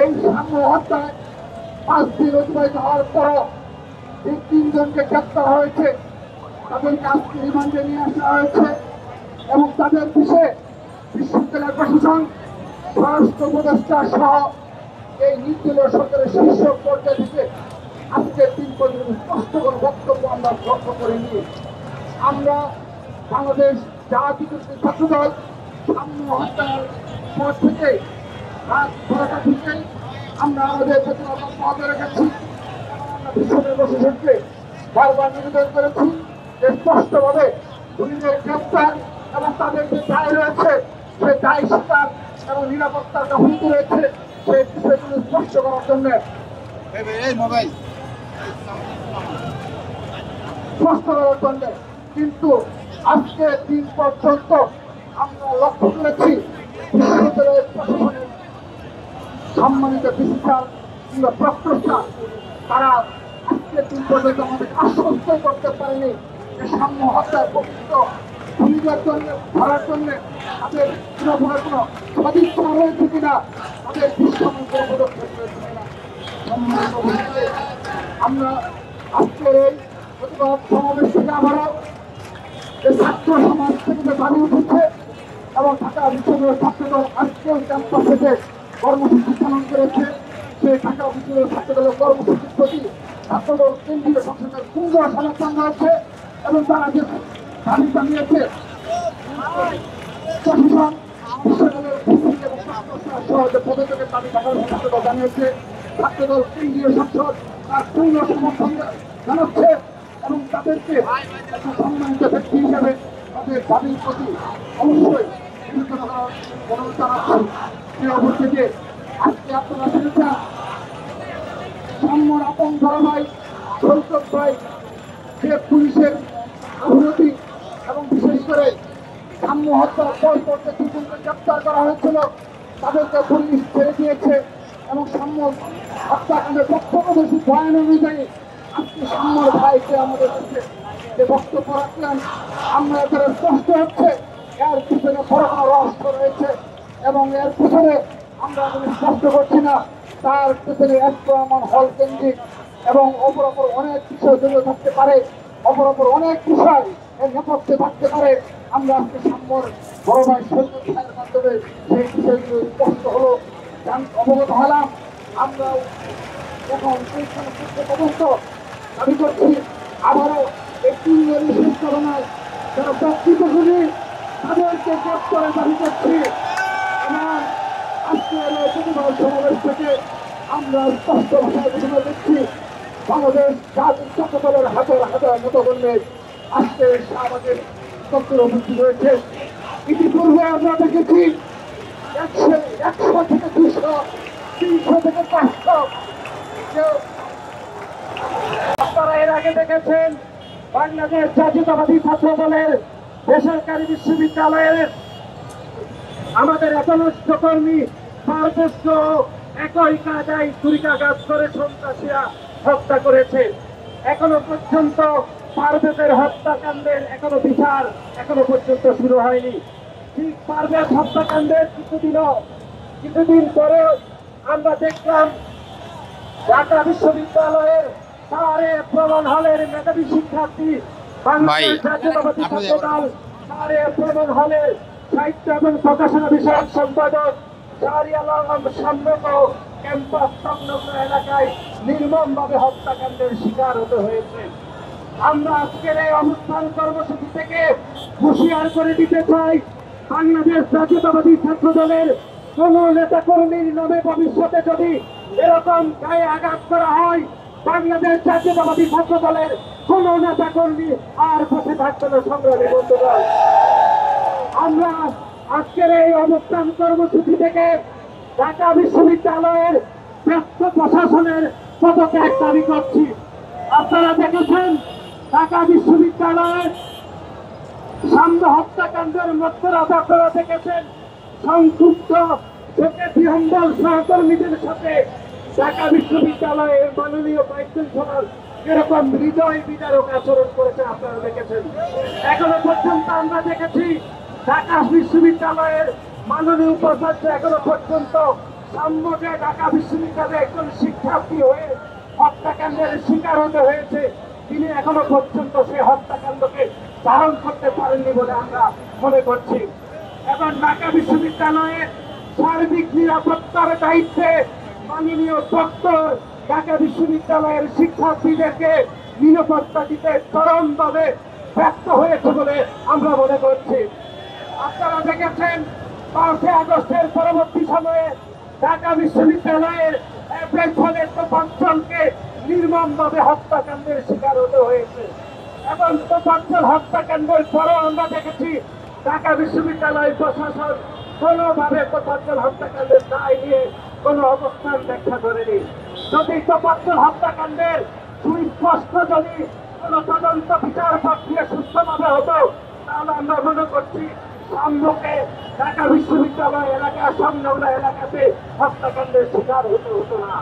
এই সাম্য হত্যায় 5 দিন অতিবাহিত হওয়ার পরও এই 3 জনকে গ্রেপ্তার হয়েছে, তাদেরকে আজকে রিমান্ডে নিয়ে আসা হয়েছে এবং তাদের বিষয়ে বিশ্ববিদ্যালয় প্রশাসন, স্বরাষ্ট্র উপদেষ্টা সহ এই নির্দলীয় সরকারের শীর্ষ পর্যায় থেকে আজকের দিন পর্যন্ত স্পষ্ট কোনো বক্তব্য আমরা লক্ষ্য করিনি। আমরা বাংলাদেশ জাতীয়তাবাদী ছাত্রদল সাম্য হত্যার পর থেকে রাত 12টা থেকেই আমরা আমাদের প্রতিবাদ অব্যাহত রেখেছি এবং আমরা বিশ্ববিদ্যালয় প্রশাসনকে বারবার নিবেদন করেছি যে স্পষ্টভাবে খুনিদের গ্রেপ্তার এবং তাদের যে দায় রয়েছে সে দায় স্বীকার এবং নিরাপত্তার যে হুমকি রয়েছে সেই বিষয়গুলো স্পষ্ট করার জন্য স্পষ্ট করার জন্য। কিন্তু আজকে দিন পর্যন্ত আমরা লক্ষ্য করেছি বিশ্ববিদ্যালয়ের প্রশাসনের সম্মানিত প্রিন্সিপাল কিংবা প্রফেসর তারা আজকের দিন পর্যন্ত আমাদের আশ্বস্ত করতে পারেনি যে সাম্য হত্যার প্রকৃত ভূমিকার জন্য ধরার জন্য তাদের কোনো সদিচ্ছা রয়েছে কিনা, তাদের দৃশ্যমান কোনো পদক্ষেপ রয়েছে কিনা। আমরা আজকের এই প্রতিবাদ সমাবেশ থেকে আবারও যে ছাত্র সমাজ থেকে যে দাবি উঠেছে এবং ঢাকা বিশ্ববিদ্যালয়ের ছাত্রদল আজকেও ক্যাম্পাস থেকে কর্মসূচি পালন করেছে, সেই ঢাকা বিশ্ববিদ্যালয়ের ছাত্রদলের কর্মসূচির প্রতি ছাত্রদল কেন্দ্রীয় সংসদের পূর্ণ সমর্থন রয়েছে এবং তারা যে দাবি জানিয়েছে প্রশাসন বিশ্ববিদ্যালয়ের ভিত্তিক এবং সহ যে পদত্যাগের দাবি ঢাকা ছাত্রদল জানিয়েছে, ছাত্রদল কেন্দ্রীয় সংসদ তার পূর্ণ সমর্থন জানাচ্ছে এবং তাদেরকে একটা সম্মানিত ব্যক্তি হিসাবে তাদের দাবির প্রতি অবশ্যই বিবেচনা করার অনুরোধ জানাচ্ছি। সেই অবস্থাতে আজকে আপনারা শুনেছেন সাম্যর আপন বড় ভাই সৈকত ভাই যে পুলিশের গাফিলতি এবং বিশেষ করে সাম্য হত্যার পর পর্যন্ত দুজনকে গ্রেপ্তার করা হয়েছিল, তাদেরকে পুলিশ ছেড়ে দিয়েছে এবং সাম্য হত্যাকাণ্ডের প্রত্যক্ষদর্শী বয়ান অনুযায়ী আজকে সাম্যর ভাইকে আমাদের কাছে যে বক্তব্য রাখলেন আমরা এখানে স্পষ্ট হচ্ছে এর পিছনে বড় কোনো রহস্য রয়েছে এবং এর পিছনে আমরা কোনো স্পষ্ট করছি না, তার পিছনে এমন হল কেন্দ্রিক এবং অপর অনেক বিষয় জড়িত থাকতে পারে, অপর অনেক বিষয় এর নেপথ্যে থাকতে পারে। আমরা আজকে সাম্যর বড় ভাই সৈকত ভাইয়ের মাধ্যমে সেই বিষয়গুলো স্পষ্ট হলো অবগত হলাম। আমরা এখন তদন্ত দাবি করছি আবারও এই 3 জন বিশেষ ঘটনায় যারা প্রকৃত খুনি তাদেরকে গ্রেপ্তারের দাবি করছি এবং আজকের এই প্রতিবাদ সমাবেশ থেকে আমরা স্পষ্ট ভাষায় ঘোষণা দিচ্ছি বাংলাদেশ জাতীয় ছাত্রদলের হাজার হাজার নেতাকর্মীর আজকে আমাদের দপ্তরে উপস্থিত রয়েছে। ইতিপূর্বে আমরা দেখেছি 100 থেকে 200, 300 থেকে 500। আপনারা এর আগে দেখেছেন বাংলাদেশ জাতীয়তাবাদী ছাত্র দলের বেসরকারি বিশ্ববিদ্যালয়ের আমাদের একনিষ্ঠ কর্মী পারভেজকে একই কায়দায় ছুরিকাঘাত করে সন্ত্রাসীরা হত্যা করেছে। এখনো পর্যন্ত পারভেজের হত্যাকাণ্ডের বিচার এখনো পর্যন্ত শুরু হয়নি। ঠিক পারভেজ হত্যাকাণ্ডের কিছুদিন পরে আমরা দেখলাম ঢাকা বিশ্ববিদ্যালয়ের সারে প্রবণ হলের মেধাবী শিক্ষার্থী বাংলাদেশ জাতীয়তাবাদী ছাত্রদল সারে প্রবণ হলের সাহিত্য এবং প্রকাশনা বিষয়ক সম্পাদক শাহরিয়ার আলম সাম্যকে ক্যাম্পাস সংলগ্ন এলাকায় নির্মমভাবে হত্যাকাণ্ডের শিকার হতে হয়েছে। আমরা আজকের এই অনুষ্ঠান কর্মসূচি থেকে হুঁশিয়ার করে দিতে চাই বাংলাদেশ জাতীয়তাবাদী ছাত্রদলের কোন নেতা কর্মীর নামে ভবিষ্যতে যদি এরকম গায়ে আঘাত করা হয়, বাংলাদেশ জাতীয়তাবাদী ছাত্রদলের কোন নেতা কর্মী আর বসে থাকবে না। সংগ্রামী বন্ধুগণ, আমরা আজকের এই অনুষ্ঠান কর্মসূচি থেকে ঢাকা বিশ্ববিদ্যালয়ের ব্যস্ত প্রশাসনের পদত্যাগ দাবি করছি। আপনারা দেখেছেন ঢাকা বিশ্ববিদ্যালয়ের সাম্য হত্যাকাণ্ডের মধ্যরাত আপনারা দেখেছেন সংক্ষুব্ধ থেকে বিহম্বল সহকর্মীদের সাথে ঢাকা বিশ্ববিদ্যালয়ের মাননীয় ভাইস চ্যান্সেলর এরকম হৃদয় বিদারক আচরণ করেছে আপনারা দেখেছেন। এখনো পর্যন্ত আমরা দেখেছি ঢাকা বিশ্ববিদ্যালয়ের মাননীয় উপাচার্য এখনো পর্যন্ত সাম্যকে ঢাকা বিশ্ববিদ্যালয়ে একজন শিক্ষার্থী হয়ে হত্যাকাণ্ডের শিকার হতে হয়েছে, তিনি এখনো পর্যন্ত সেই হত্যাকাণ্ডকে ধারণ করতে পারেননি বলে আমরা মনে করছি। এবং ঢাকা বিশ্ববিদ্যালয়ে সার্বিক নিরাপত্তার দায়িত্বে মাননীয় ডক্টর ঢাকা বিশ্ববিদ্যালয়ের শিক্ষার্থীদেরকে নিরাপত্তা দিতে চরমভাবে ব্যর্থ হয়েছে বলে আমরা মনে করছি। আপনারা দেখেছেন 5 আগস্টের পরবর্তী সময়ে ঢাকা বিশ্ববিদ্যালয়ের এপ্রিল তোফাজ্জলকে নির্মমভাবে হত্যাকাণ্ডের শিকার হতে হয়েছে। এবং তোফাজ্জল হত্যাকাণ্ডের পরও আমরা দেখেছি ঢাকা বিশ্ববিদ্যালয় প্রশাসন কোনোভাবে তোফাজ্জল হত্যাকাণ্ডের দায় নিয়ে কোনো অবস্থান ব্যাখ্যা করেনি। যদি তোফাজ্জল হত্যাকাণ্ডের সুস্পষ্ট যদি কোনো তদন্ত বিচার প্রক্রিয়া সুস্থভাবে হতো, তাহলে আমরা মনে করছি সাম্যকে ঢাকা বিশ্ববিদ্যালয় এলাকা সংলগ্ন এলাকাতে হত্যাকাণ্ডের শিকার হতে হতো না।